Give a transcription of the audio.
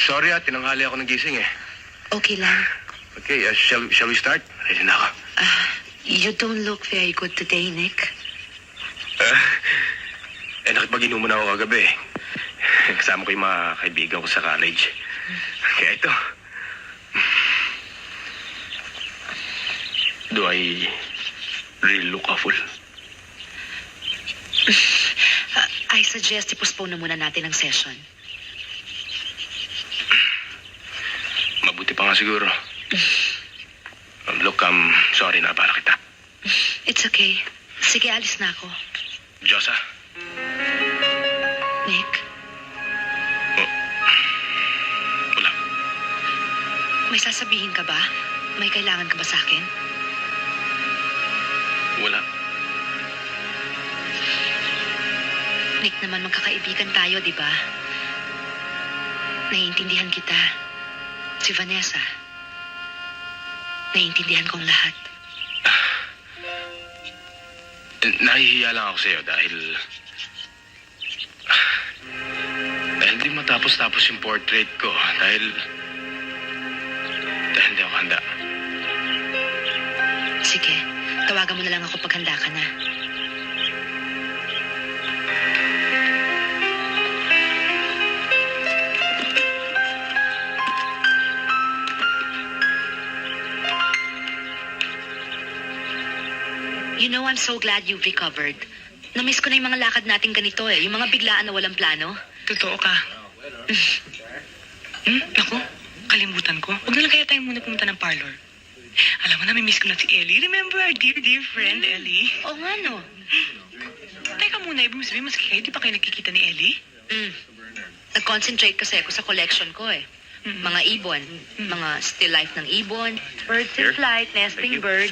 Sorry tinanghali ako ng gising eh. Okay lang. Okay, shall we start? Ready na ako. You don't look very good today, Nick. Nakipag-inuman ako kagabi eh. Kasama ko yung mga kaibigan ko sa college. Kaya ito. Do I really look awful? I suggest i-postpone na muna natin ang session. Mabuti pa nga siguro. Look, sorry na para kita. It's okay. Sige, alis na ako. Diyosa. Nick, Wala. may sasabihin ka ba? May kailangan ka ba sa akin? Wala. Nick naman, magkakaibigan tayo, di ba? Naiintindihan kita. Si Vanessa. Naiintindihan kong lahat. Nahihiya lang ako sa'yo dahil di matapos-tapos yung portrait ko. Dahil hindi ako handa. Sige, tawagan mo na lang ako pag handa ka na. You know, I'm so glad you've recovered. Namiss ko na yung mga lakad natin ganito eh. Yung mga biglaan na walang plano. Totoo ka. Naku, kalimutan ko. Huwag na lang kaya tayo muna pumunta ng parlor. Alam mo, nami-miss ko na si Ellie. Remember our dear friend, Ellie? Oo nga, no? Teka muna, ibig mo sabihin, maski kayo, di pa kayo nakikita ni Ellie? Nag-concentrate kasi ako sa collection ko eh. Mga ibon, mga still life ng ibon, birds in Here. flight, nesting bird.